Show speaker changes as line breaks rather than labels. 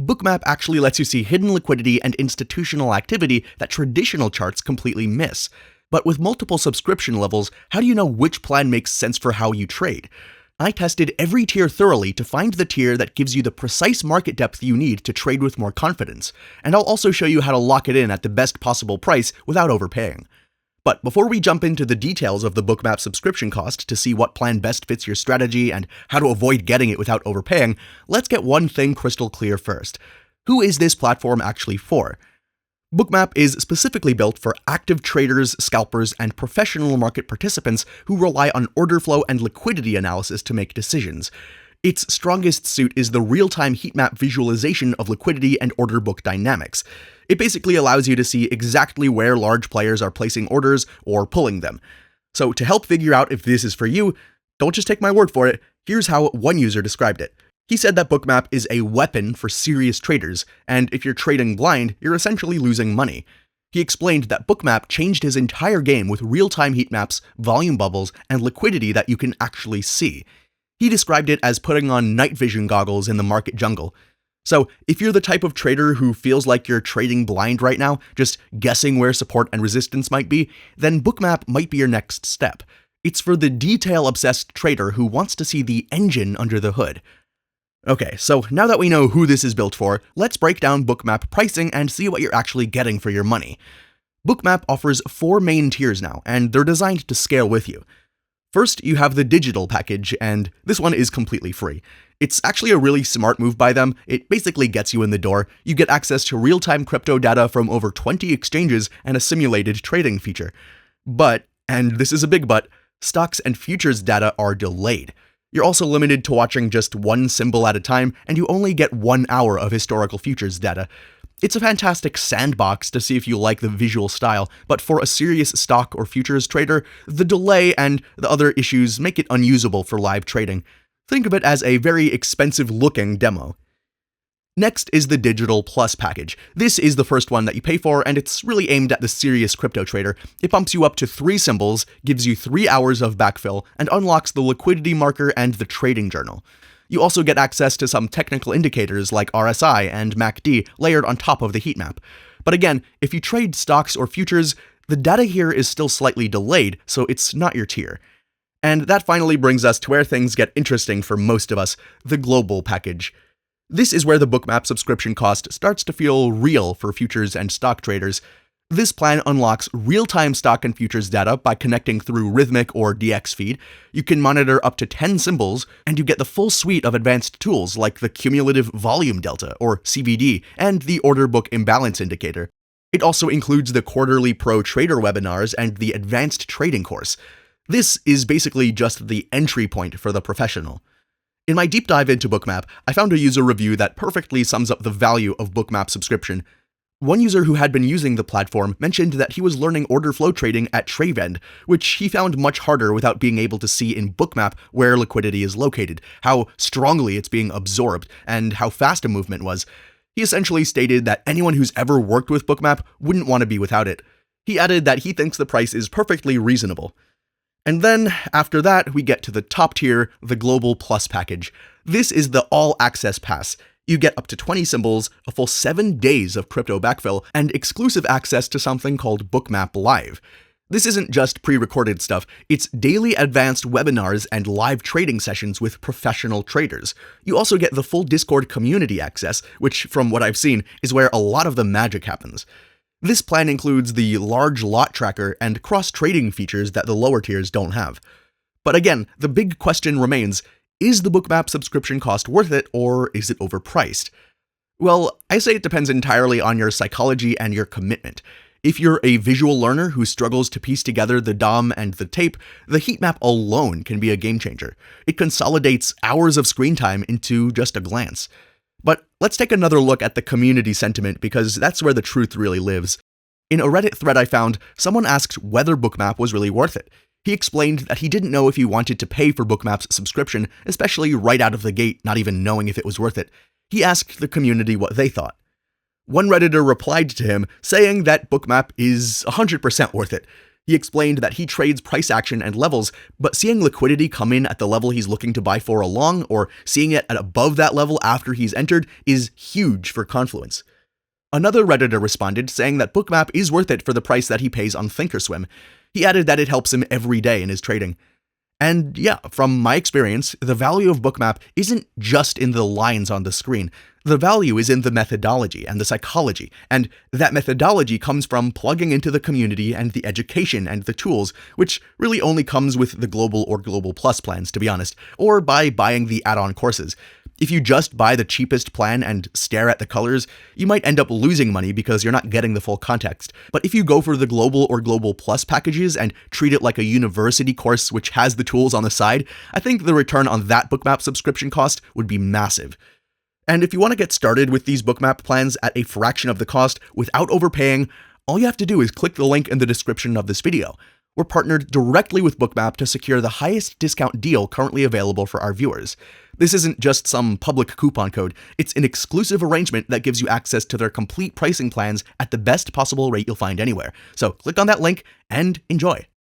Bookmap actually lets you see hidden liquidity and institutional activity that traditional charts completely miss. But with multiple subscription levels, how do you know which plan makes sense for how you trade? I tested every tier thoroughly to find the tier that gives you the precise market depth you need to trade with more confidence, and I'll also show you how to lock it in at the best possible price without overpaying. But before we jump into the details of the Bookmap subscription cost to see what plan best fits your strategy and how to avoid getting it without overpaying, let's get one thing crystal clear first. Who is this platform actually for? Bookmap is specifically built for active traders, scalpers, and professional market participants who rely on order flow and liquidity analysis to make decisions. Its strongest suit is the real-time heat map visualization of liquidity and order book dynamics. It basically allows you to see exactly where large players are placing orders or pulling them. So to help figure out if this is for you, don't just take my word for it, here's how one user described it. He said that Bookmap is a weapon for serious traders, and if you're trading blind, you're essentially losing money. He explained that Bookmap changed his entire game with real-time heat maps, volume bubbles, and liquidity that you can actually see. He described it as putting on night vision goggles in the market jungle. So, if you're the type of trader who feels like you're trading blind right now, just guessing where support and resistance might be, then Bookmap might be your next step. It's for the detail-obsessed trader who wants to see the engine under the hood. Okay, so now that we know who this is built for, let's break down Bookmap pricing and see what you're actually getting for your money. Bookmap offers 4 main tiers now, and they're designed to scale with you. First, you have the digital package, and this one is completely free. It's actually a really smart move by them. It basically gets you in the door. You get access to real-time crypto data from over 20 exchanges and a simulated trading feature. But, and this is a big but, stocks and futures data are delayed. You're also limited to watching just one symbol at a time, and you only get 1 hour of historical futures data. It's a fantastic sandbox to see if you like the visual style, but for a serious stock or futures trader, the delay and the other issues make it unusable for live trading. Think of it as a very expensive-looking demo. Next is the Digital Plus package. This is the first one that you pay for, and it's really aimed at the serious crypto trader. It bumps you up to 3 symbols, gives you 3 hours of backfill, and unlocks the liquidity marker and the trading journal. You also get access to some technical indicators like RSI and MACD layered on top of the heat map. But again, if you trade stocks or futures, the data here is still slightly delayed, so it's not your tier. And that finally brings us to where things get interesting for most of us, the global package. This is where the Bookmap subscription cost starts to feel real for futures and stock traders. This plan unlocks real-time stock and futures data by connecting through Rhythmic or DX feed. You can monitor up to 10 symbols, and you get the full suite of advanced tools like the Cumulative Volume Delta, or CVD, and the Order Book Imbalance Indicator. It also includes the quarterly pro trader webinars and the advanced trading course. This is basically just the entry point for the professional. In my deep dive into Bookmap, I found a user review that perfectly sums up the value of Bookmap subscription. One user who had been using the platform mentioned that he was learning order flow trading at Travend, which he found much harder without being able to see in Bookmap where liquidity is located, how strongly it's being absorbed, and how fast a movement was. He essentially stated that anyone who's ever worked with Bookmap wouldn't want to be without it. He added that he thinks the price is perfectly reasonable. And then, after that, we get to the top tier, the Global Plus package. This is the all-access pass. You get up to 20 symbols, a full 7 days of crypto backfill, and exclusive access to something called Bookmap Live. This isn't just pre-recorded stuff, it's daily advanced webinars and live trading sessions with professional traders. You also get the full Discord community access, which, from what I've seen, is where a lot of the magic happens. This plan includes the large lot tracker and cross-trading features that the lower tiers don't have. But again, the big question remains, is the Bookmap subscription cost worth it, or is it overpriced? Well, I say it depends entirely on your psychology and your commitment. If you're a visual learner who struggles to piece together the DOM and the tape, the heat map alone can be a game changer. It consolidates hours of screen time into just a glance. But let's take another look at the community sentiment, because that's where the truth really lives. In a Reddit thread I found, someone asked whether Bookmap was really worth it. He explained that he didn't know if he wanted to pay for Bookmap's subscription, especially right out of the gate, not even knowing if it was worth it. He asked the community what they thought. One Redditor replied to him, saying that Bookmap is 100% worth it. He explained that he trades price action and levels, but seeing liquidity come in at the level he's looking to buy for along, or seeing it at above that level after he's entered, is huge for confluence. Another Redditor responded, saying that Bookmap is worth it for the price that he pays on thinkorswim. He added that it helps him every day in his trading. And yeah, from my experience, the value of Bookmap isn't just in the lines on the screen. The value is in the methodology and the psychology, and that methodology comes from plugging into the community and the education and the tools, which really only comes with the Global or Global Plus plans, to be honest, or by buying the add-on courses. If you just buy the cheapest plan and stare at the colors, you might end up losing money because you're not getting the full context. But if you go for the Global or Global Plus packages and treat it like a university course which has the tools on the side, I think the return on that Bookmap subscription cost would be massive. And if you want to get started with these Bookmap plans at a fraction of the cost without overpaying, all you have to do is click the link in the description of this video. We're partnered directly with Bookmap to secure the highest discount deal currently available for our viewers. This isn't just some public coupon code, it's an exclusive arrangement that gives you access to their complete pricing plans at the best possible rate you'll find anywhere. So click on that link and enjoy.